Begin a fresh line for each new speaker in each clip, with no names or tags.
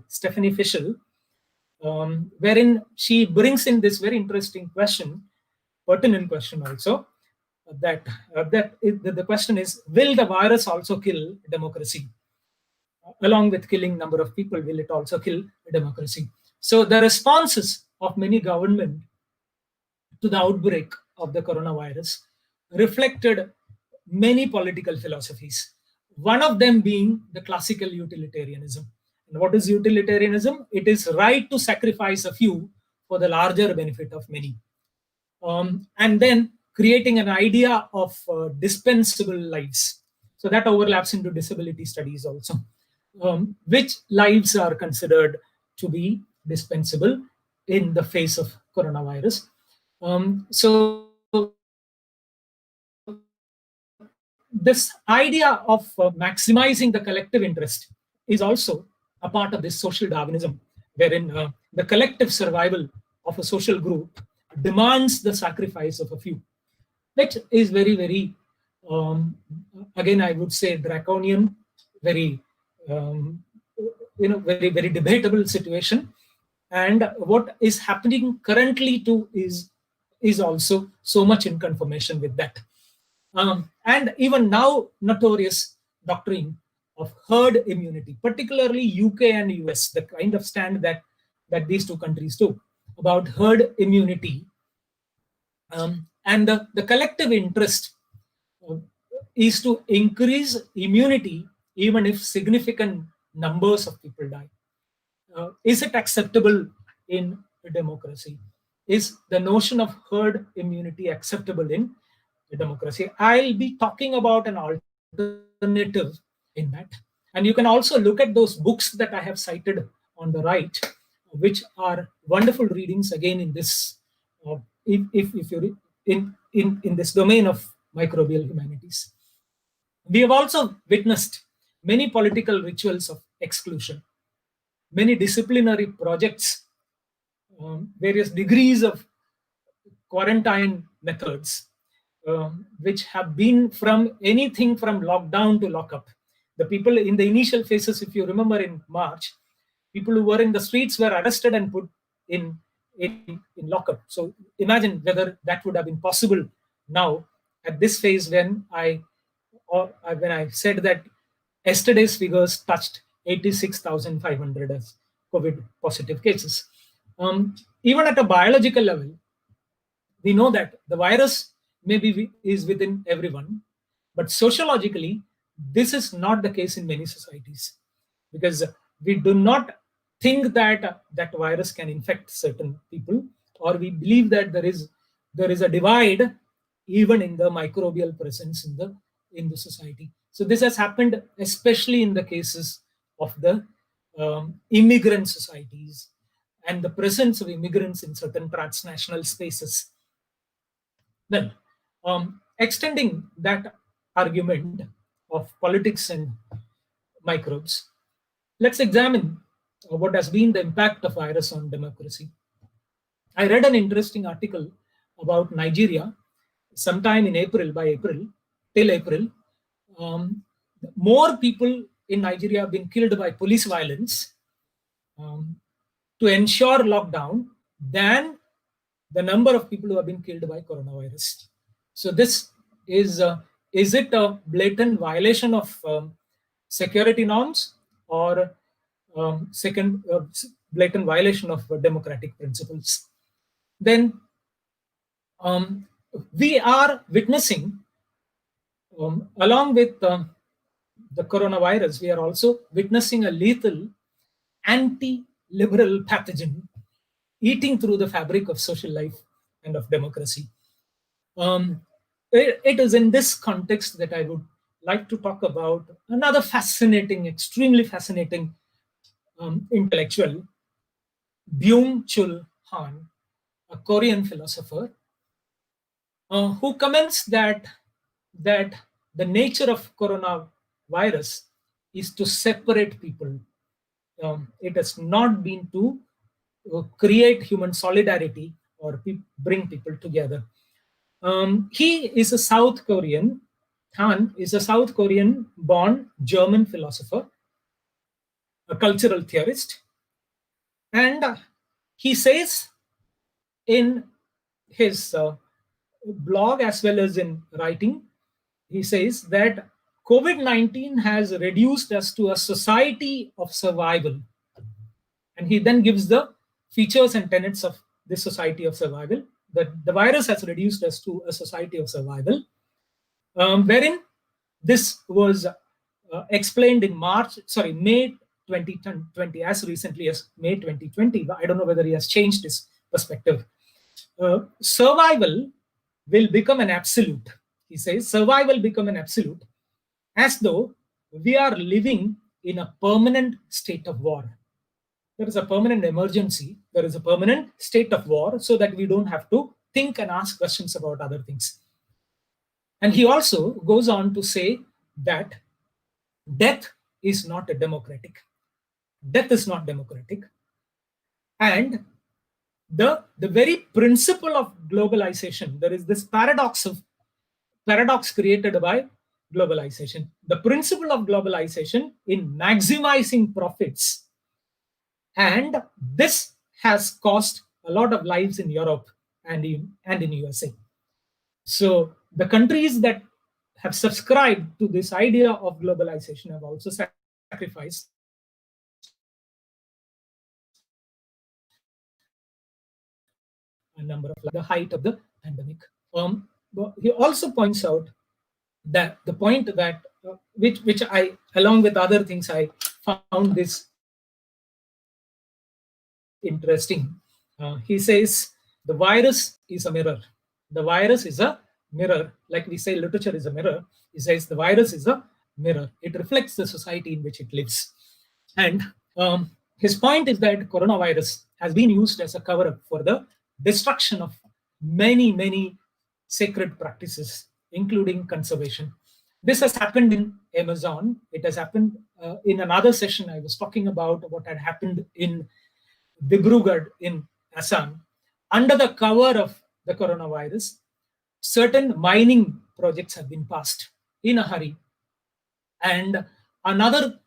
Stephanie Fischel, wherein she brings in this very interesting question, pertinent question also, the question is, will the virus also kill democracy? Along with killing number of people, will it also kill democracy? So the responses of many government to the outbreak of the coronavirus reflected many political philosophies. One of them being the classical utilitarianism. And what is utilitarianism? It is right to sacrifice a few for the larger benefit of many. And then creating an idea of dispensable lives. So that overlaps into disability studies also. Which lives are considered to be dispensable in the face of coronavirus? So this idea of maximizing the collective interest is also a part of this social Darwinism, wherein the collective survival of a social group demands the sacrifice of a few, which is very, very, again, I would say draconian, very, very, very debatable situation. And what is happening currently too is also so much in confirmation with that. And even now, notorious doctrine of herd immunity, particularly UK and US, the kind of stand that these two countries took about herd immunity, and the collective interest uh, is to increase immunity even if significant numbers of people die. Is it acceptable in a democracy? Is the notion of herd immunity acceptable in a democracy? I'll be talking about an alternative in that. And you can also look at those books that I have cited on the right, which are wonderful readings again in this, if you're in this domain of microbial humanities. We have also witnessed many political rituals of exclusion, many disciplinary projects, various degrees of quarantine methods, which have been from anything from lockdown to lockup. The people in the initial phases, if you remember in March, people who were in the streets were arrested and put in lockup. So imagine whether that would have been possible now at this phase when I said that yesterday's figures touched 86,500 as COVID positive cases. Even at a biological level, we know that the virus maybe is within everyone, but sociologically, this is not the case in many societies, because we do not think that that virus can infect certain people, or we believe that there is a divide even in the microbial presence in the society. So this has happened especially in the cases of the immigrant societies and the presence of immigrants in certain transnational spaces. Well, extending that argument of politics and microbes, let's examine what has been the impact of virus on democracy. I read an interesting article about Nigeria sometime in April, till April. More people in Nigeria have been killed by police violence um, to ensure lockdown than the number of people who have been killed by coronavirus. So this is it a blatant violation of security norms, or second blatant violation of democratic principles? Then we are witnessing, along with the coronavirus, we are also witnessing a lethal anti-liberal pathogen eating through the fabric of social life and of democracy. Um, it is in this context that I would like to talk about another fascinating, extremely fascinating intellectual, Byung-Chul Han, a Korean philosopher, who comments that the nature of coronavirus is to separate people. It has not been to create human solidarity or bring people together. He is a South Korean. Han is a South Korean born German philosopher, a cultural theorist, and he says in his blog as well as in writing, he says that COVID-19 has reduced us to a society of survival. And he then gives the features and tenets of this society of survival. That the virus has reduced us to a society of survival, wherein this was explained in May 2020, as recently as May 2020. I don't know whether he has changed his perspective. Survival will become an absolute. He says survival become an absolute, as though we are living in a permanent state of war. There is a permanent emergency, there is a permanent state of war, so that we don't have to think and ask questions about other things. And he also goes on to say that death is not a democratic. Death is not democratic. And the very principle of globalization, there is this paradox created by globalization. The principle of globalization in maximizing profits, and this has cost a lot of lives in Europe and in USA. So the countries that have subscribed to this idea of globalization have also sacrificed a number of the height of the pandemic. But he also points out that the point that which I, along with other things, I found this interesting. He says the virus is a mirror. The virus is a mirror, like we say literature is a mirror. He says the virus is a mirror. It reflects the society in which it lives. And his point is that coronavirus has been used as a cover-up for the destruction of many sacred practices, including conservation. This has happened in Amazon. It has happened in another session. I was talking about what had happened in Dibrugarh in Assam. Under the cover of the coronavirus, certain mining projects have been passed in a hurry. And another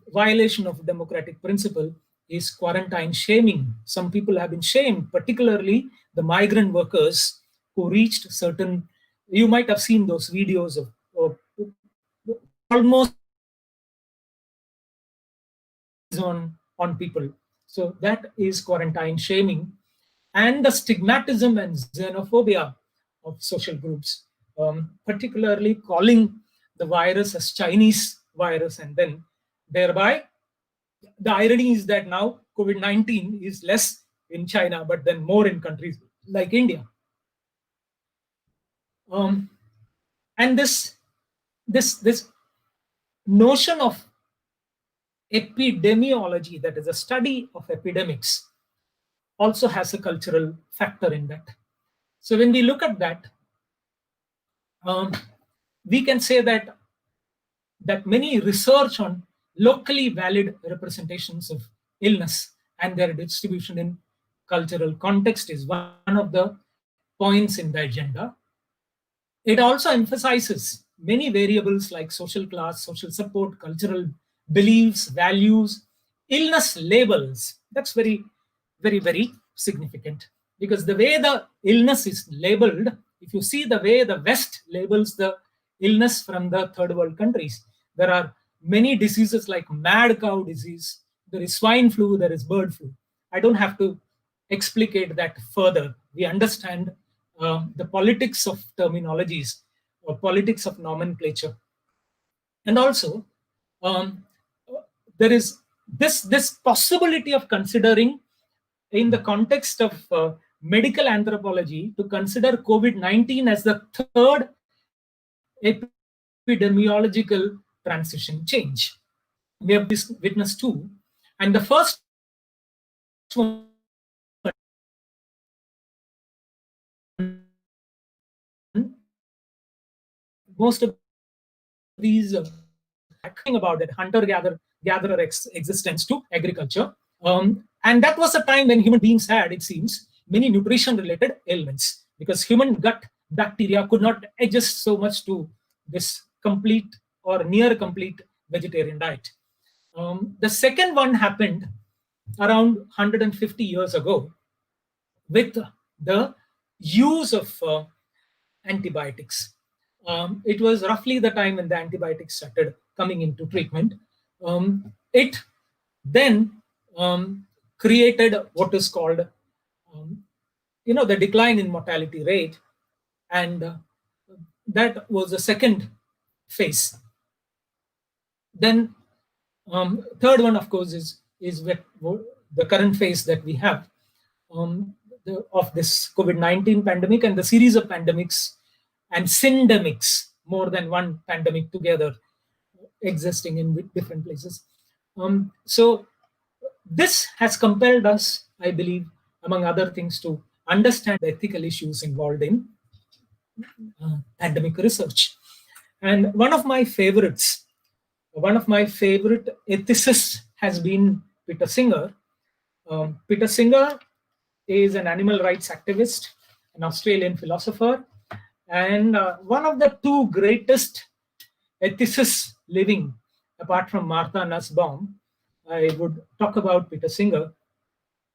violation of democratic principle is quarantine shaming. Some people have been shamed, particularly the migrant workers who reached certain. You might have seen those videos of almost on people. So that is quarantine shaming, and the stigmatism and xenophobia of social groups, particularly calling the virus as Chinese virus, and then thereby the irony is that now COVID-19 is less in China, but then more in countries like India. And this notion of epidemiology, that is a study of epidemics, also has a cultural factor in that. So when we look at that, we can say that many research on locally valid representations of illness and their distribution in cultural context is one of the points in the agenda. It also emphasizes many variables like social class, social support, cultural beliefs, values, illness labels. That's very significant, because the way the illness is labeled, if you see the way the West labels the illness from the third world countries, there are many diseases like mad cow disease, there is swine flu, there is bird flu. I don't have to explicate that further. We understand the politics of terminologies or politics of nomenclature. And also, there is this possibility of considering, in the context of medical anthropology, to consider COVID-19 as the third epidemiological transition change. We have witnessed two, and the first one, most of these talking about that hunter-gatherer existence to agriculture. And that was a time when human beings had, it seems, many nutrition-related ailments, because human gut bacteria could not adjust so much to this complete or near complete vegetarian diet. The second one happened around 150 years ago with the use of antibiotics. It was roughly the time when the antibiotics started coming into treatment. It then created what is called, um, the decline in mortality rate, and that was the second phase. Then third one, of course, is the current phase that we have, of this COVID-19 pandemic and the series of pandemics and syndemics, more than one pandemic together existing in different places. So this has compelled us, I believe, among other things, to understand the ethical issues involved in pandemic research. And one of my favorite ethicists has been Peter Singer. Peter Singer is an animal rights activist, an Australian philosopher, and one of the two greatest ethicists living, apart from Martha Nussbaum. I would talk about Peter Singer.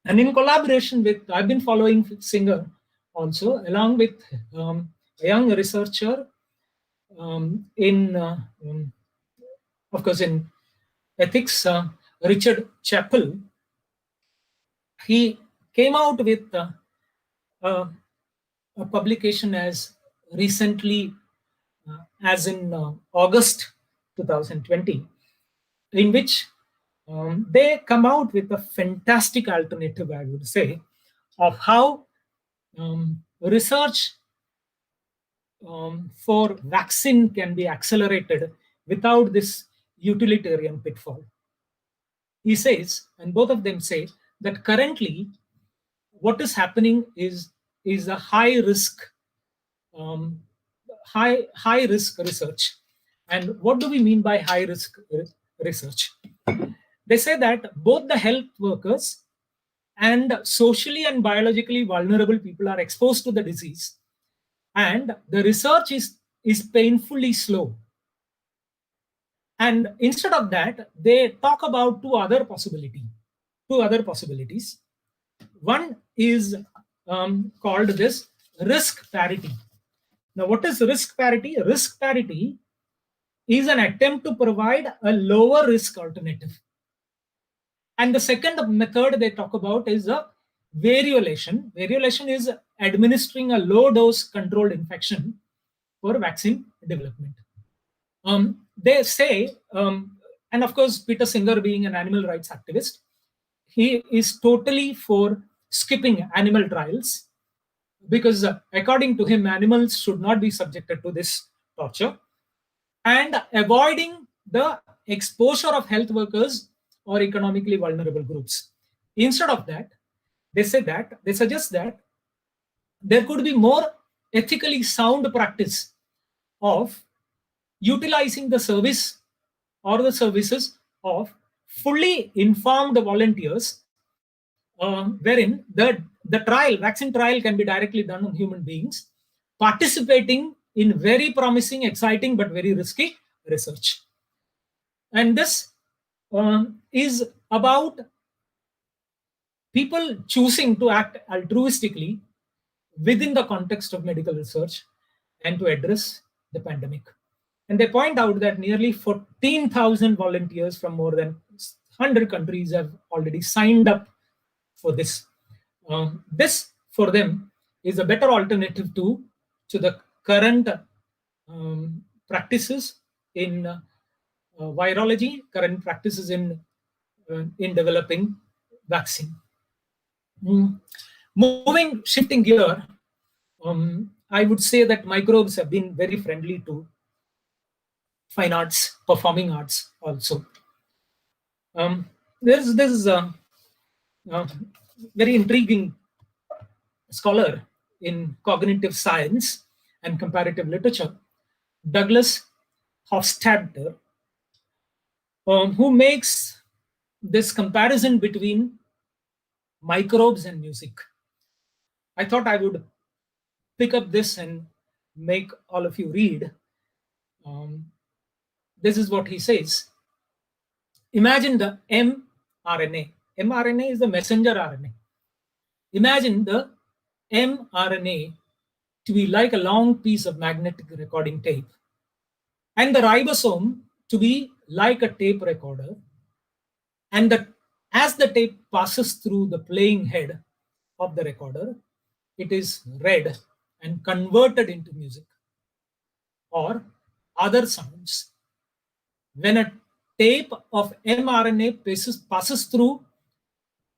And in collaboration with, I've been following Singer also, along with a young researcher of course, in ethics, Richard Chappell. He came out with uh, a publication as recently as in August 2020, in which they come out with a fantastic alternative, I would say, of how research for vaccine can be accelerated without this utilitarian pitfall. He says, and both of them say, that currently what is happening is a um, high risk research. And what do we mean by high risk research? They say that both the health workers and socially and biologically vulnerable people are exposed to the disease, and the research is painfully slow. And instead of that, they talk about two other possibilities. One is called this risk parity. Now, what is risk parity? Risk parity is an attempt to provide a lower risk alternative. And the second method they talk about is a variolation. Variolation is administering a low dose controlled infection for vaccine development. They say, and of course, Peter Singer, being an animal rights activist, he is totally for skipping animal trials because, according to him, animals should not be subjected to this torture, and avoiding the exposure of health workers or economically vulnerable groups. Instead of that, they suggest that there could be more ethically sound practice of utilizing the service or the services of fully informed volunteers, wherein the vaccine trial can be directly done on human beings, participating in very promising, exciting, but very risky research. And this is about people choosing to act altruistically within the context of medical research and to address the pandemic. And they point out that nearly 14,000 volunteers from more than 100 countries have already signed up for this. This, for them, is a better alternative to the current practices in virology, current practices in developing vaccine. Shifting gear, I would say that microbes have been very friendly to fine arts, performing arts also. There's this very intriguing scholar in cognitive science and comparative literature, Douglas Hofstadter, who makes this comparison between microbes and music. I thought I would pick up this and make all of you read. This is what he says. Imagine the mRNA. mRNA is the messenger RNA. Imagine the mRNA to be like a long piece of magnetic recording tape, and the ribosome to be like a tape recorder, and as the tape passes through the playing head of the recorder, it is read and converted into music or other sounds. When a tape of mRNA passes through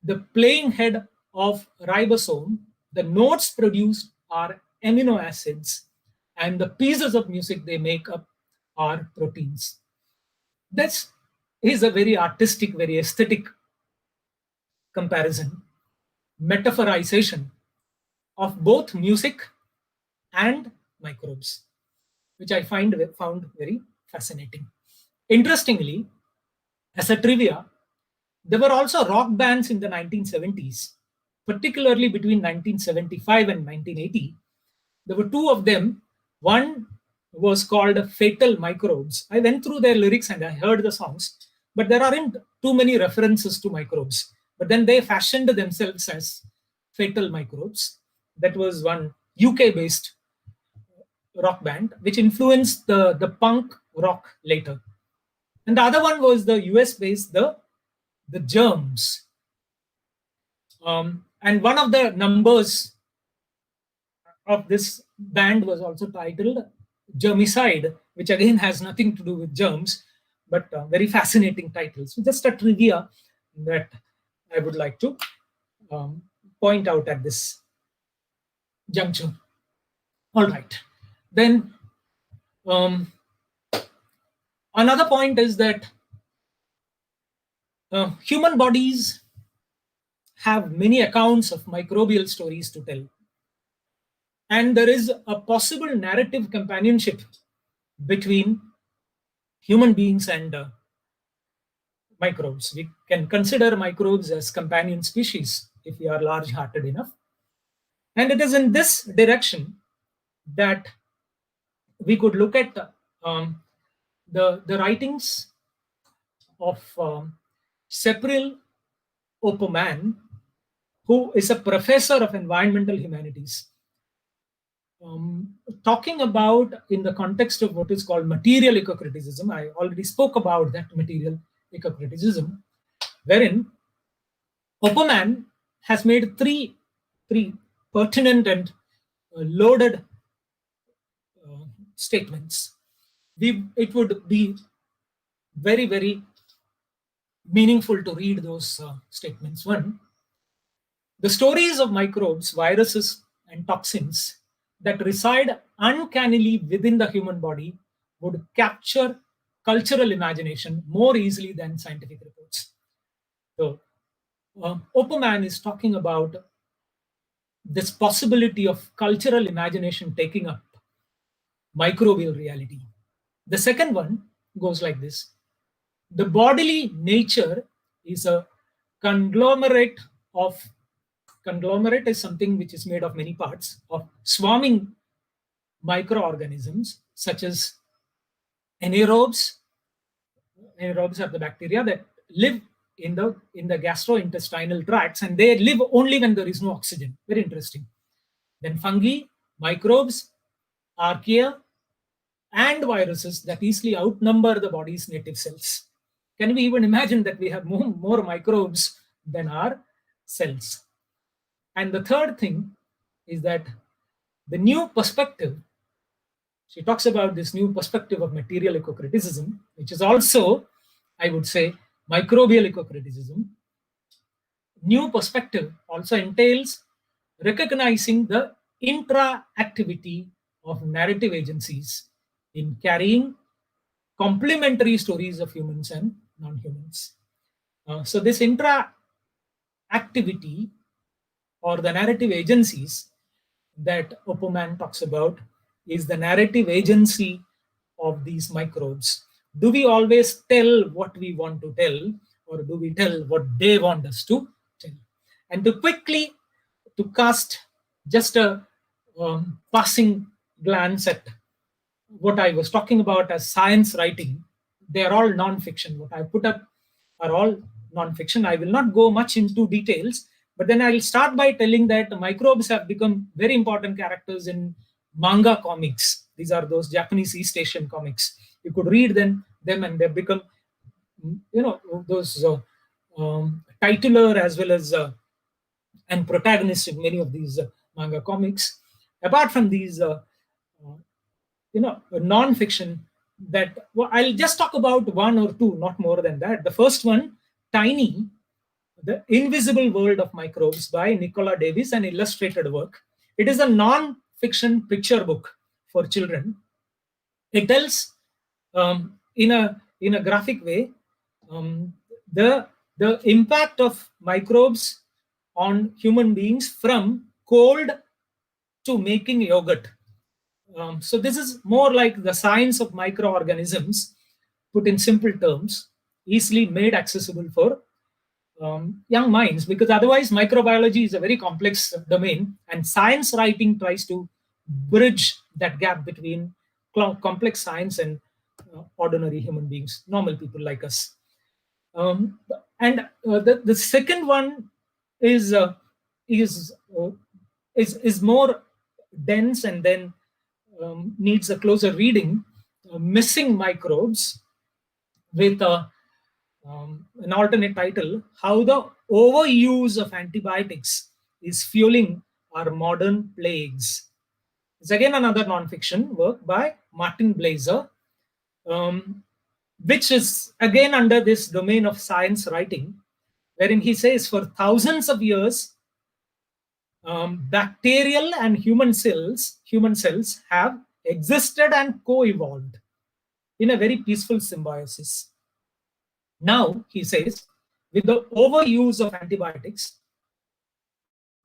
the playing head of ribosome, the notes produced are amino acids, and the pieces of music they make up are proteins. This is a very artistic, very aesthetic comparison, metaphorization of both music and microbes, which I found very fascinating. Interestingly, as a trivia, there were also rock bands in the 1970s, particularly between 1975 and 1980. There were two of them. One was called Fatal Microbes. I went through their lyrics and I heard the songs, but there aren't too many references to microbes. But then they fashioned themselves as Fatal Microbes. That was one UK based rock band, which influenced the punk rock later. And the other one was the US based, the Germs. And one of the numbers of this band was also titled Germicide, which again has nothing to do with germs, but very fascinating title. So just a trivia that I would like to point out at this juncture. All right. Then another point is that human bodies have many accounts of microbial stories to tell. And there is a possible narrative companionship between human beings and microbes. We can consider microbes as companion species if we are large hearted enough. And it is in this direction that we could look at the writings of Sepril Opoman, who is a professor of environmental humanities, talking about in the context of what is called material eco-criticism. I already spoke about that material eco-criticism, wherein Opperman has made three pertinent and loaded statements. It would be very meaningful to read those statements. One, the stories of microbes, viruses, and toxins that reside uncannily within the human body would capture cultural imagination more easily than scientific reports. So, Opperman is talking about this possibility of cultural imagination taking up microbial reality. The second one goes like this: the bodily nature is a conglomerate of conglomerate is something which is made of many parts of swarming microorganisms such as anaerobes. Anaerobes are the bacteria that live in the gastrointestinal tracts, and they live only when there is no oxygen. Very interesting. Then fungi, microbes, archaea, and viruses that easily outnumber the body's native cells. Can we even imagine that we have more microbes than our cells? And the third thing is that the new perspective, she talks about this new perspective of material eco-criticism, which is also, I would say, microbial eco-criticism. New perspective also entails recognizing the intra-activity of narrative agencies in carrying complementary stories of humans and non-humans. So this intra-activity or the narrative agencies that Opperman talks about is the narrative agency of these microbes. Do we always tell what we want to tell, or do we tell what they want us to tell? And to cast just a passing glance at what I was talking about as science writing, they are all non-fiction. What I put up are all non-fiction. I will not go much into details, but then I'll start by telling that microbes have become very important characters in manga comics. These are those Japanese East Asian comics. You could read them and they've become, those titular as well as and protagonist in many of these manga comics. Apart from these, non-fiction, that, well, I'll just talk about one or two, not more than that. The first one, Tiny, the Invisible World of Microbes by Nicola Davis, an illustrated work. It is a non-fiction picture book for children. It tells in a graphic way um, the impact of microbes on human beings from cold to making yogurt. So this is more like the science of microorganisms, put in simple terms, easily made accessible for young minds, because otherwise microbiology is a very complex domain, and science writing tries to bridge that gap between complex science and ordinary human beings, normal people like us. Um, and the second one is uh, is uh, is more dense, and then needs a closer reading. Missing Microbes, with an alternate title, How the Overuse of Antibiotics is Fueling Our Modern Plagues. It's again another nonfiction work by Martin Blazer, um, which is again under this domain of science writing, wherein he says for thousands of years, bacterial and human cells have existed and co-evolved in a very peaceful symbiosis. Now, he says, with the overuse of antibiotics,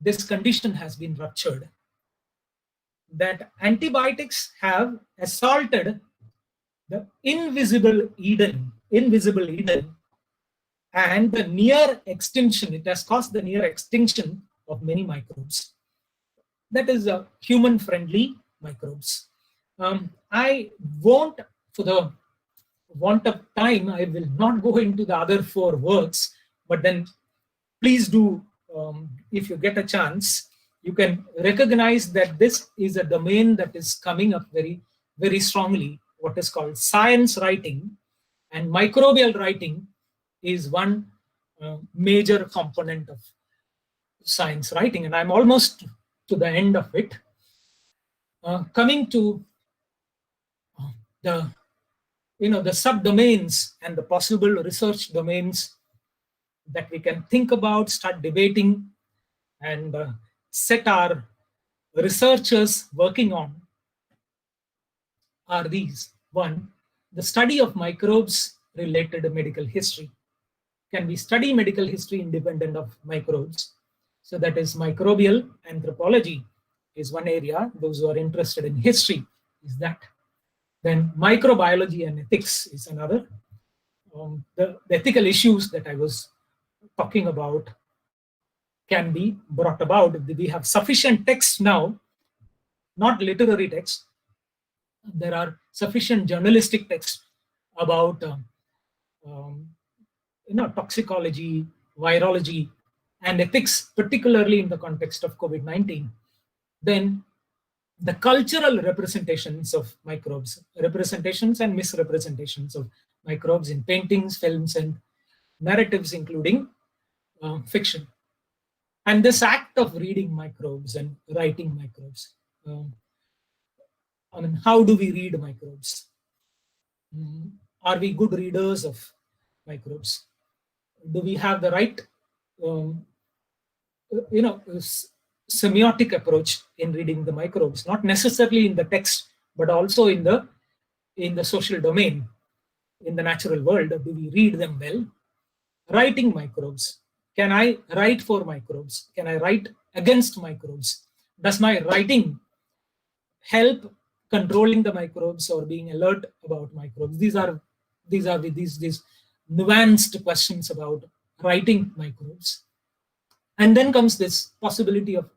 this condition has been ruptured. That antibiotics have assaulted the invisible Eden, and the near extinction, it has caused the near extinction of many microbes. That is human-friendly microbes. I won't, for the want of time, I will not go into the other four works, but then please do, if you get a chance, you can recognize that this is a domain that is coming up very, very strongly, what is called science writing, and microbial writing is one major component of science writing, and I'm almost to the end of it. Coming to the the subdomains and the possible research domains that we can think about, start debating, and set our researchers working on are these. One, the study of microbes related to medical history. Can we study medical history independent of microbes? So that is microbial anthropology is one area. Those who are interested in history is that. Then microbiology and ethics is another. The ethical issues that I was talking about can be brought about if we have sufficient text now, not literary text. There are sufficient journalistic texts about toxicology, virology, and ethics, particularly in the context of COVID-19. Then the cultural representations of microbes, representations and misrepresentations of microbes in paintings, films, and narratives, including fiction. And this act of reading microbes and writing microbes. How do we read microbes? Are we good readers of microbes? Do we have the right, semiotic approach in reading the microbes? Not necessarily in the text, but also in the social domain, in the natural world. Do we read them well? Writing microbes. Can I write for microbes? Can I write against microbes? Does my writing help controlling the microbes or being alert about microbes? These are these nuanced questions about writing microbes. And then comes this possibility of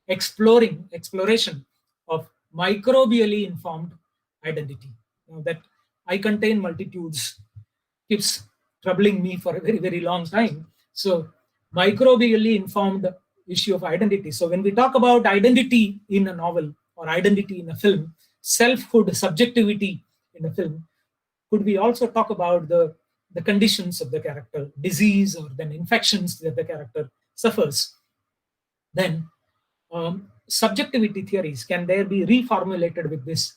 exploration of microbially informed identity. That I contain multitudes keeps troubling me for a very, very long time. So, microbially informed issue of identity. So, when we talk about identity in a novel or identity in a film, selfhood, subjectivity in a film, could we also talk about the conditions of the character, disease or then infections that the character suffers? Then subjectivity theories, can there be reformulated with this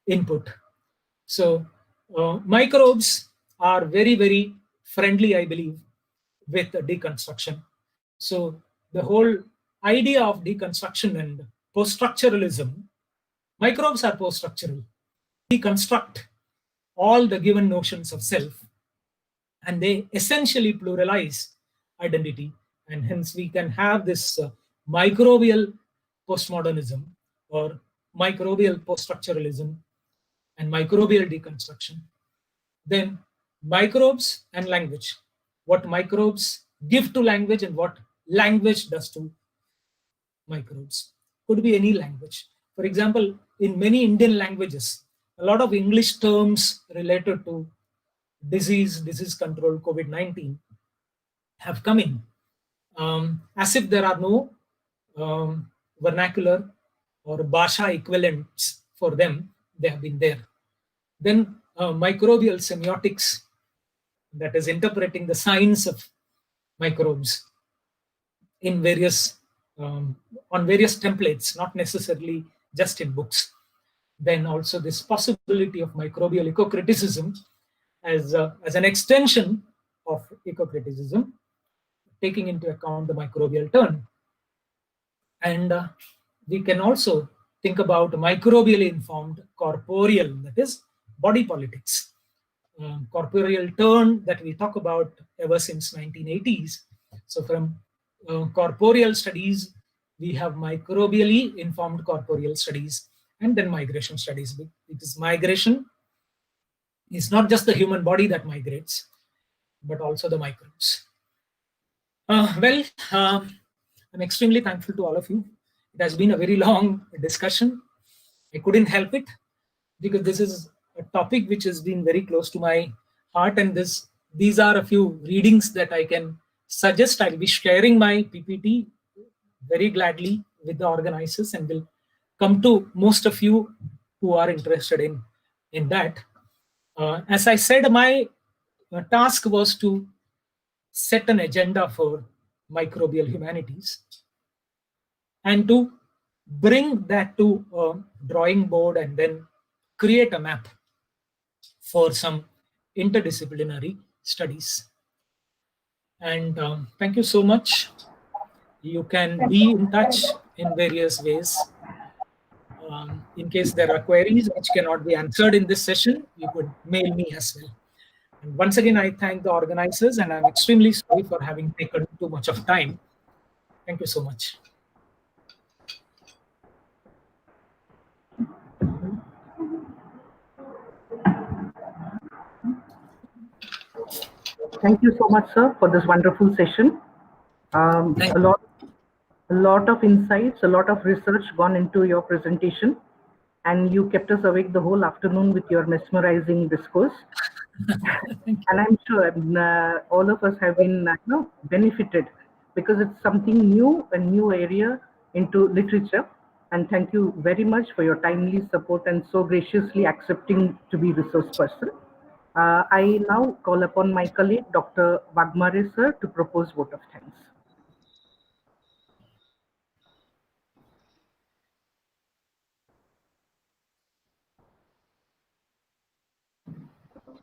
input? So microbes are very, very friendly, I believe, with deconstruction. So the whole idea of deconstruction and post-structuralism, microbes are post-structural, deconstruct all the given notions of self, and they essentially pluralize identity. And hence we can have this microbial postmodernism or microbial post-structuralism and microbial deconstruction. Then microbes and language, what microbes give to language and what language does to microbes. Could be any language. For example, in many Indian languages, a lot of English terms related to disease control, COVID-19 have come in, as if there are no vernacular or bhasha equivalents for them. They have been there. Then microbial semiotics, that is interpreting the science of microbes in various on various templates, not necessarily just in books. Then also this possibility of microbial eco-criticism as an extension of eco-criticism, taking into account the microbial turn. And we can also think about microbially informed corporeal, that is body politics. Corporeal turn that we talk about ever since 1980s. So from corporeal studies, we have microbially informed corporeal studies, and then migration studies, because migration is not just the human body that migrates, but also the microbes. Well, I'm extremely thankful to all of you. It has been a very long discussion. I couldn't help it because this is a topic which has been very close to my heart, and these are a few readings that I can suggest. I'll be sharing my PPT very gladly with the organizers, and will come to most of you who are interested in that. As I said, my task was to set an agenda for microbial humanities and to bring that to a drawing board and then create a map for some interdisciplinary studies. And thank you so much. You can be in touch in various ways. In case there are queries which cannot be answered in this session, you could mail me as well. And once again, I thank the organizers, and I'm extremely sorry for having taken too much of time. Thank you so much.
Thank you so much, sir, for this wonderful session. A lot of insights, a lot of research gone into your presentation, and you kept us awake the whole afternoon with your mesmerizing discourse. And I'm sure all of us have been benefited, because it's something new, a new area into literature. And thank you very much for your timely support and so graciously accepting to be resource person. I now call upon my colleague, Dr. Wagmare sir, to propose vote of thanks.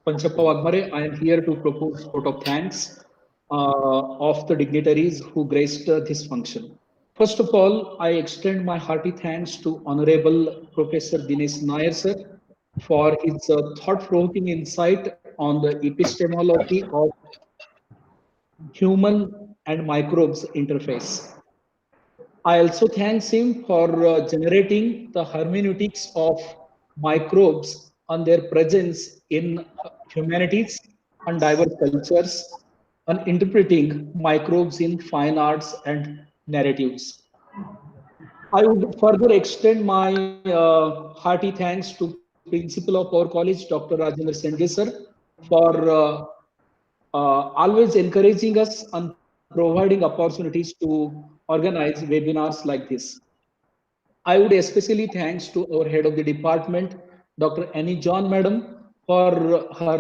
Panchappa Wagmare, I am here to propose vote of thanks of the dignitaries who graced this function. First of all, I extend my hearty thanks to Honorable Professor Dinesh Nair sir for his thought-provoking insight on the epistemology of human and microbes interface. I also thanks him for generating the hermeneutics of microbes and their presence in humanities and diverse cultures, and interpreting microbes in fine arts and narratives. I would further extend my hearty thanks to Principal of our college, Dr. Rajendra Senge sir, for always encouraging us and providing opportunities to organize webinars like this. I would especially thanks to our head of the department, Dr. Annie John Madam, for her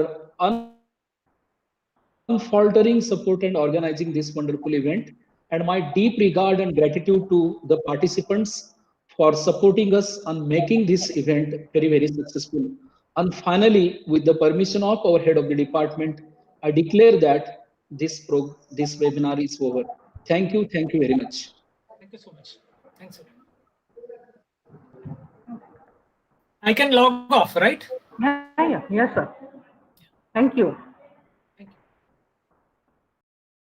unfaltering support and organizing this wonderful event. And my deep regard and gratitude to the participants for supporting us and making this event very, very successful. And finally, with the permission of our head of the department, I declare that this webinar is over. Thank you very much.
Thank you so much. Thanks. I can log off, right?
Yeah, yeah, yes, sir. Thank you.